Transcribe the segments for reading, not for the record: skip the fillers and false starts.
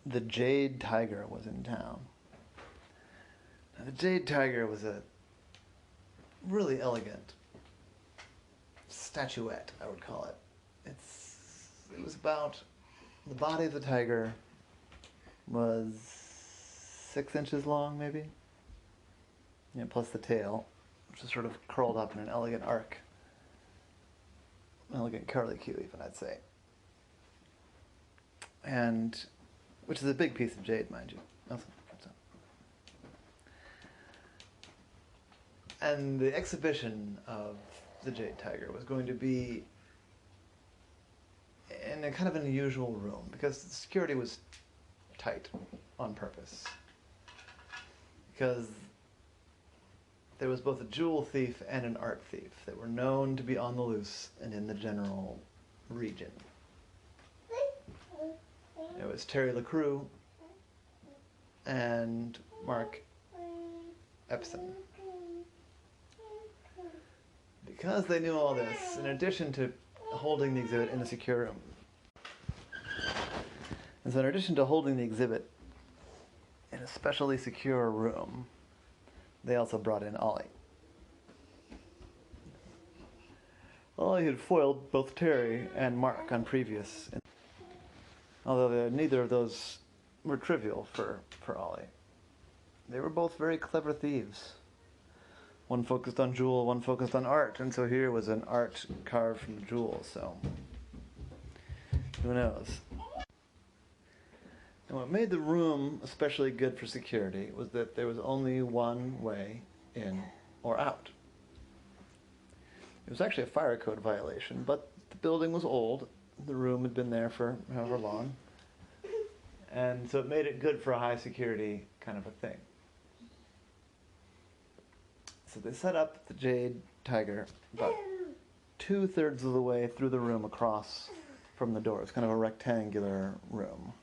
The Jade Tiger was in town. Now, the Jade Tiger was a really elegant statuette, I would call it. It was about, the body of the tiger was 6 inches long, maybe? Yeah, plus the tail, which is sort of curled up in an elegant arc. An elegant curlicue, even, I'd say. And, which is a big piece of jade, mind you. And the exhibition of the Jade Tiger was going to be in a kind of an unusual room, because the security was tight on purpose. Because there was both a jewel thief and an art thief that were known to be on the loose and in the general region. It was Terry LaCrue and Mark Epson. Because they knew all this, in addition to holding the exhibit in a secure room. And so in addition to holding the exhibit in a specially secure room, they also brought in Ollie. Ollie had foiled both Terry and Mark on previous, although neither of those were trivial for Ollie. They were both very clever thieves. One focused on jewel, one focused on art, and so here was an art carved from jewel, so who knows. And what made the room especially good for security was that there was only one way in or out. It was actually a fire code violation, but the building was old, the room had been there for however long, and so it made it good for a high security kind of a thing. So they set up the Jade Tiger about 2/3 of the way through the room across from the door. It's kind of a rectangular room.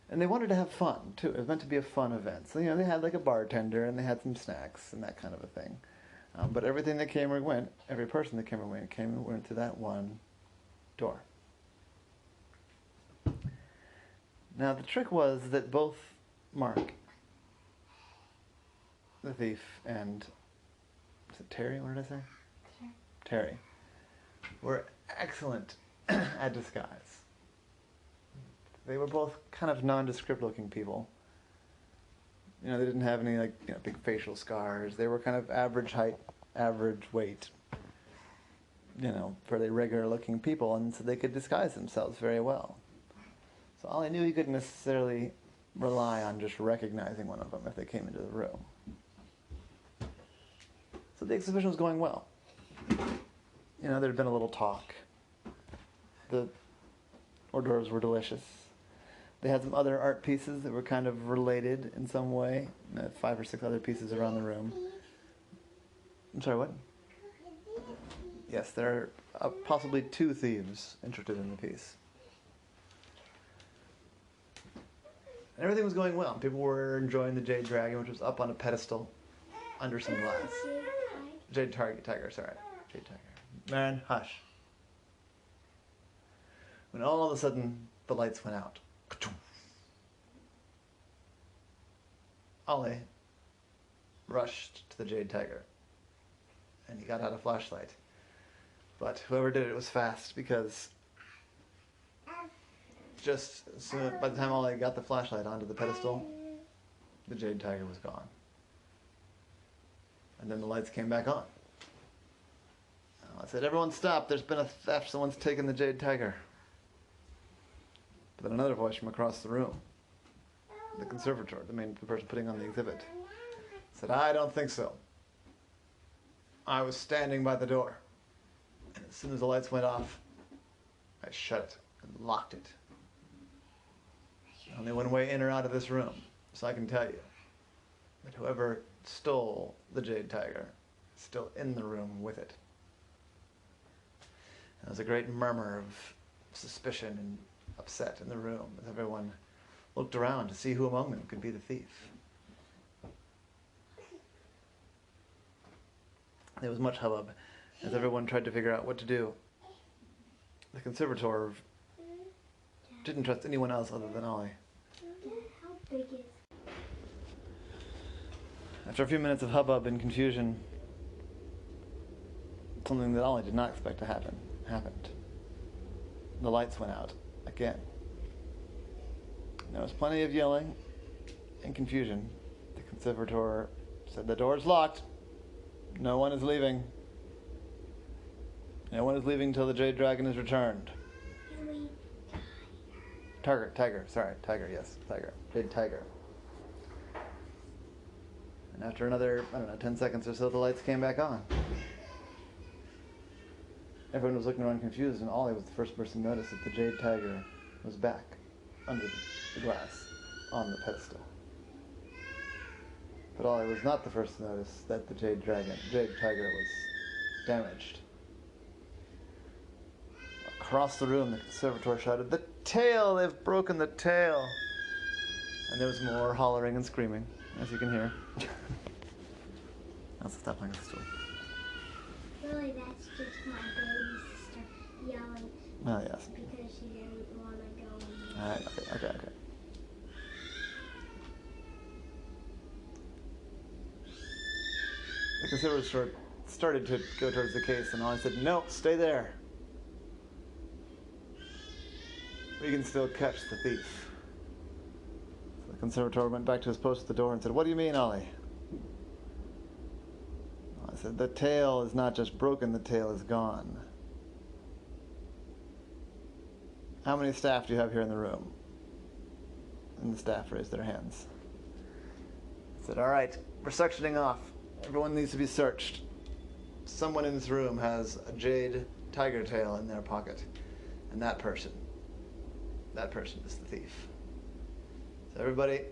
And they wanted to have fun, too. It was meant to be a fun event. So, they had like a bartender, and they had some snacks and that kind of a thing. But everything that came or went, every person that came or went through that one door. Now, the trick was that both Mark, the thief, and is it Terry? What did I say? Terry. Were excellent at disguise. They were both kind of nondescript looking people. They didn't have any big facial scars. They were kind of average height, average weight, fairly regular looking people, and so they could disguise themselves very well. So Ollie knew he couldn't necessarily rely on just recognizing one of them if they came into the room. So the exhibition was going well. There had been a little talk. The hors d'oeuvres were delicious. They had some other art pieces that were kind of related in some way. 5 or 6 other pieces around the room. I'm sorry, what? Yes, there are possibly 2 thieves interested in the piece. And everything was going well. People were enjoying the Jade Dragon, which was up on a pedestal under some glass. Jade Tiger, sorry. Jade Tiger. Man, hush. When all of a sudden the lights went out. Ollie rushed to the Jade Tiger, and he got out a flashlight. But whoever did it was fast, because just by the time Ollie got the flashlight onto the pedestal, the Jade Tiger was gone. And then the lights came back on. I said, "Everyone stop, there's been a theft, someone's taken the Jade Tiger." But then another voice from across the room, the conservator, the person putting on the exhibit, said, "I don't think so. I was standing by the door, and as soon as the lights went off, I shut it and locked it. Only one way in or out of this room, so I can tell you that whoever stole the Jade Tiger is still in the room with it." There was a great murmur of suspicion and upset in the room as everyone looked around to see who among them could be the thief. There was much hubbub as everyone tried to figure out what to do. The conservator Didn't trust anyone else other than Ollie. How big is? After a few minutes of hubbub and confusion, something that Ollie did not expect to happen happened. The lights went out again. There was plenty of yelling and confusion. The conservator said, "The door's locked. No one is leaving. No one is leaving until the Jade Dragon is returned." Tiger, yes, tiger. Big tiger. And after another, 10 seconds or so, the lights came back on. Everyone was looking around confused, and Ollie was the first person to notice that the Jade Tiger was back under the glass on the pedestal. But Ollie was not the first to notice that the Jade Tiger was damaged. Across the room, the conservator shouted, "The tail! They've broken the tail!" And there was more hollering and screaming, as you can hear. I'll stop playing with the stool. Really, that's just my baby sister yelling. Oh, yes. Because she didn't want to go. Okay. The conservator started to go towards the case, and Ollie said, "No, stay there. We can still catch the thief." So the conservator went back to his post at the door and said, "What do you mean, Ollie?" I said, "The tail is not just broken, the tail is gone." "How many staff do you have here in the room?" And the staff raised their hands. I said, "All right, we're sectioning off. Everyone needs to be searched. Someone in this room has a jade tiger tail in their pocket, and that person is the thief. So everybody,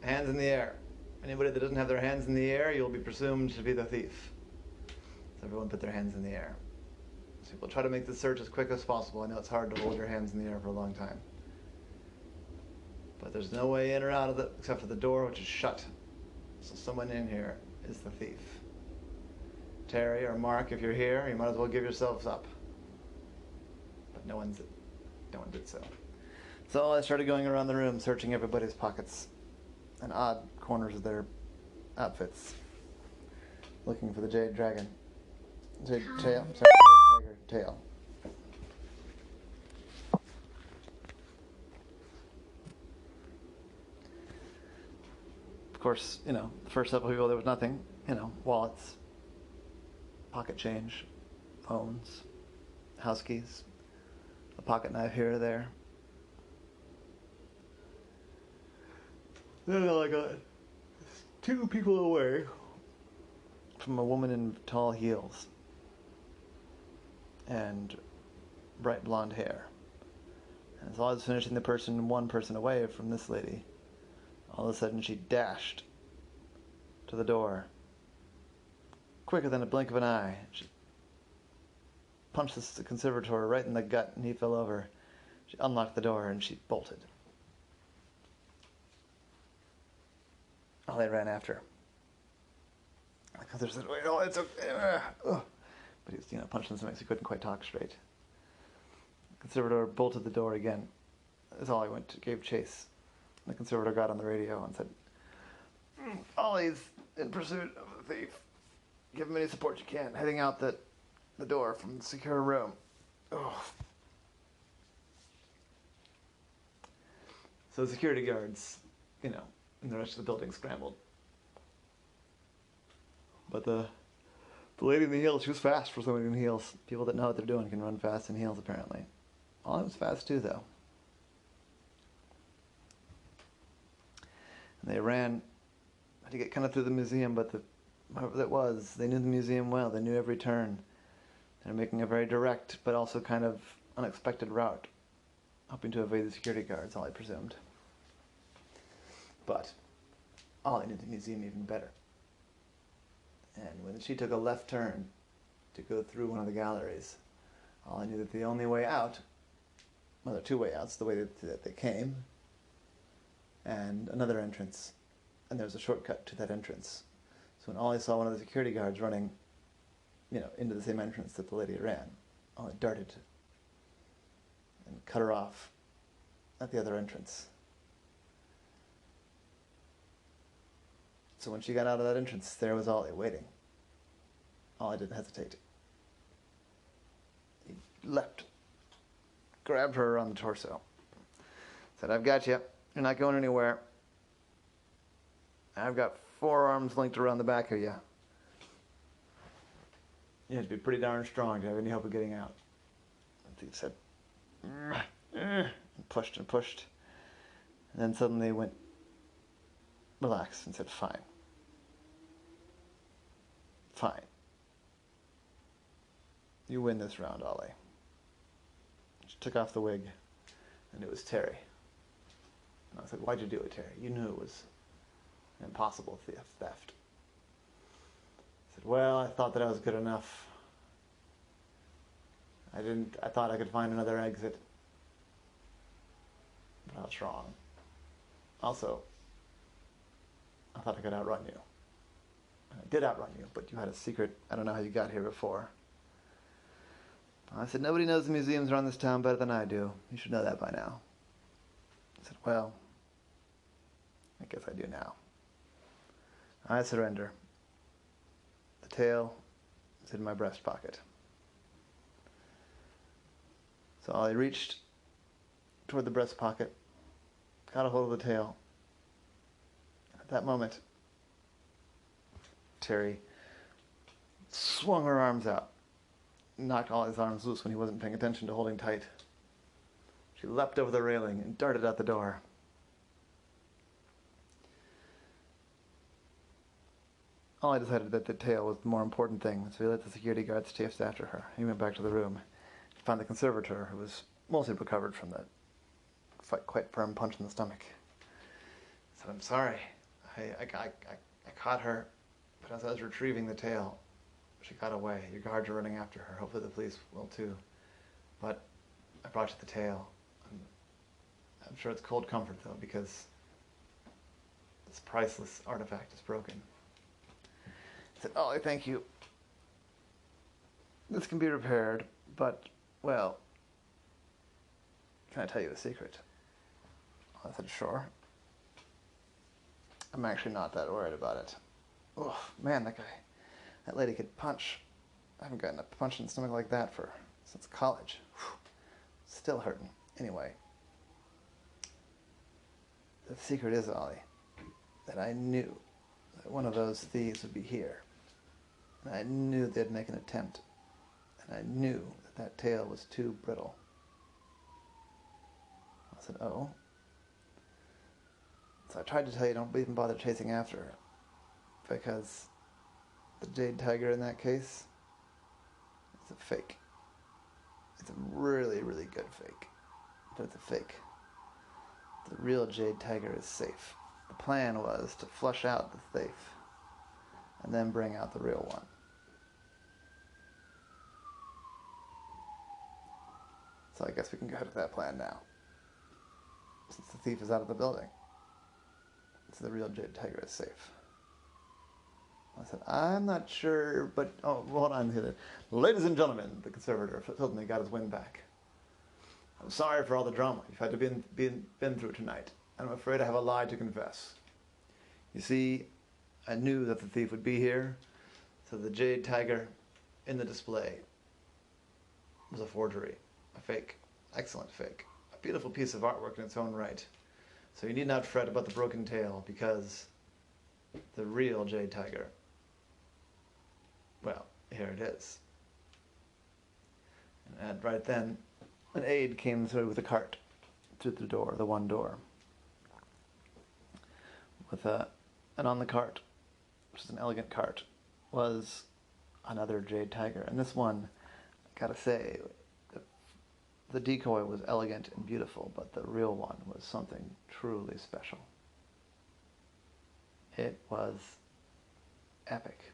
hands in the air. Anybody that doesn't have their hands in the air, you'll be presumed to be the thief." So everyone put their hands in the air. So we'll try to make the search as quick as possible. I know it's hard to hold your hands in the air for a long time. But there's no way in or out of it except for the door, which is shut. So someone in here is the thief. Terry or Mark, if you're here, you might as well give yourselves up. But no one did so. So I started going around the room, searching everybody's pockets and odd corners of their outfits, looking for the Jade Dragon. Jade Tiger tail. Of course, the first couple of people, there was nothing. Wallets, pocket change, phones, house keys, a pocket knife here or there. Then I got 2 people away from a woman in tall heels and bright blonde hair. And as I was finishing one person away from this lady, all of a sudden she dashed to the door, quicker than a blink of an eye. She punched the conservator right in the gut, and he fell over. She unlocked the door and she bolted. Ollie ran after her. The conservator said, "Wait, oh, it's okay." But he was, punched in the stomach, so he couldn't quite talk straight. The conservator bolted the door again as Ollie gave chase. The conservator got on the radio and said, "Ollie's in pursuit of the thief. Give him any support you can, heading out the door from the secure room." Oh. So the security guards, and the rest of the building scrambled. But the lady in the heels, she was fast for somebody in heels. People that know what they're doing can run fast in heels, apparently. Ollie was fast too, though. And they ran to get kind of through the museum, but whoever that was, they knew the museum well. They knew every turn. They were making a very direct, but also kind of unexpected route, hoping to evade the security guards, Ollie presumed. But Ollie knew the museum even better. And when she took a left turn to go through one of the galleries, Ollie knew that the only way out, well, there are 2 way outs, the way that they came, and another entrance. And there was a shortcut to that entrance. So when Ollie saw one of the security guards running, into the same entrance that the lady ran, Ollie darted and cut her off at the other entrance. So when she got out of that entrance, there was Ollie waiting. Ollie didn't hesitate. He leapt, grabbed her around the torso, said, "I've got you. You're not going anywhere. I've got 4 arms linked around the back of you. You have to be pretty darn strong to have any hope of getting out." And he said, and pushed and pushed. And then suddenly went, relaxed, and said, "Fine. Fine. You win this round, Ollie." She took off the wig, and it was Terry. And I said, "Why'd you do it, Terry? You knew it was an impossible theft." I said, "Well, I thought that I was good enough. I thought I could find another exit. But I was wrong. Also, I thought I could outrun you. And I did outrun you, but you had a secret. I don't know how you got here before." I said, "Nobody knows the museums around this town better than I do. You should know that by now." I said, "Well, I guess I do now. I surrender. The tail is in my breast pocket." So Ollie reached toward the breast pocket, got a hold of the tail. At that moment, Terry swung her arms out, knocked Ollie's arms loose when he wasn't paying attention to holding tight. She leapt over the railing and darted out the door. Ollie decided that the tail was the more important thing, so he let the security guards chase after her. He went back to the room. He found the conservator, who was mostly recovered from the quite firm punch in the stomach. He said, "I'm sorry. I caught her, but as I was retrieving the tail, she got away. Your guards are running after her. Hopefully the police will too. But I brought you the tail. I'm sure it's cold comfort, though, because this priceless artifact is broken." I said, "Ollie, thank you. This can be repaired, but, well, can I tell you a secret?" I said, "Sure. I'm actually not that worried about it." Oh, man, that lady could punch. I haven't gotten a punch in the stomach like that since college. Whew. Still hurting. Anyway, the secret is, Ollie, that I knew that one of those thieves would be here. And I knew they'd make an attempt. And I knew that tail was too brittle." I said, "Oh?" So I tried to tell you, don't even bother chasing after her. Because the jade tiger in that case is a fake. It's a really, really good fake. But it's a fake. The real jade tiger is safe. The plan was to flush out the thief and then bring out the real one. So I guess we can go ahead with that plan now, since the thief is out of the building. So the real jade tiger is safe. I said, "I'm not sure, but..." Oh, hold on here. "Ladies and gentlemen," the conservator suddenly got his wind back. "I'm sorry for all the drama you've had to been through tonight. I'm afraid I have a lie to confess. You see, I knew that the thief would be here, so the jade tiger in the display was a forgery, a fake, excellent fake, a beautiful piece of artwork in its own right. So you need not fret about the broken tail, because the real jade tiger, well, here it is." And right then, an aide came through with a cart, through the door, the one door. And on the cart, which is an elegant cart, was another jade tiger. And this one, I gotta say, the decoy was elegant and beautiful, but the real one was something truly special. It was epic.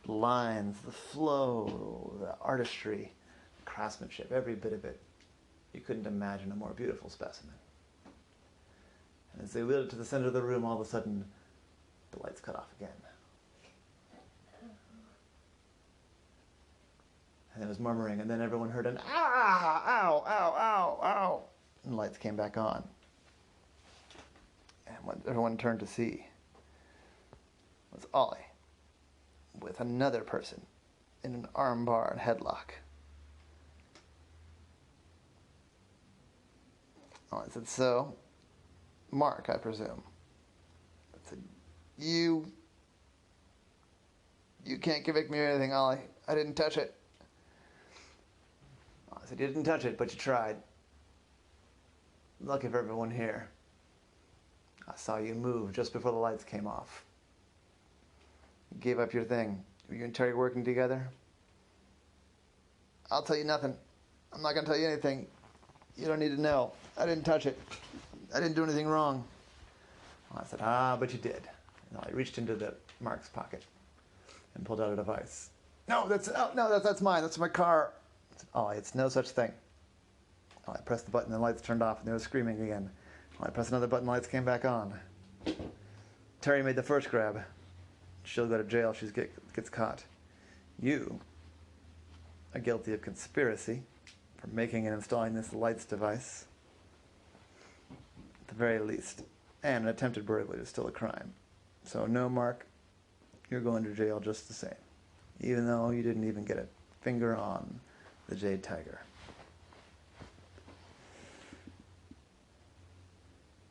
The lines, the flow, the artistry, the craftsmanship, every bit of it. You couldn't imagine a more beautiful specimen. And as they wheeled it to the center of the room, all of a sudden, the lights cut off again. And there was murmuring, and then everyone heard an "ah, ow, ow, ow, ow." and the lights came back on. And what everyone turned to see was Ollie with another person in an armbar and headlock. Ollie said, "So, Mark, I presume." I said, You can't convict me of anything, Ollie. I didn't touch it." I said, "You didn't touch it, but you tried. Lucky for everyone here. I saw you move just before the lights came off. You gave up your thing. Were you and Terry working together?" "I'll tell you nothing. I'm not going to tell you anything. You don't need to know. I didn't touch it. I didn't do anything wrong." I said, "But you did." And I reached into Mark's pocket and pulled out a device. No, that's mine. That's my car." I said, "Oh, it's no such thing." I pressed the button, the lights turned off, and they were screaming again. I pressed another button, the lights came back on. Terry made the first grab. She'll go to jail if she gets caught. You are guilty of conspiracy for making and installing this lights device, at the very least, and an attempted burglary is still a crime. So no, Mark, you're going to jail just the same, even though you didn't even get a finger on the Jade Tiger.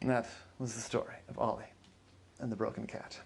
And that was the story of Ollie and the Broken Cat.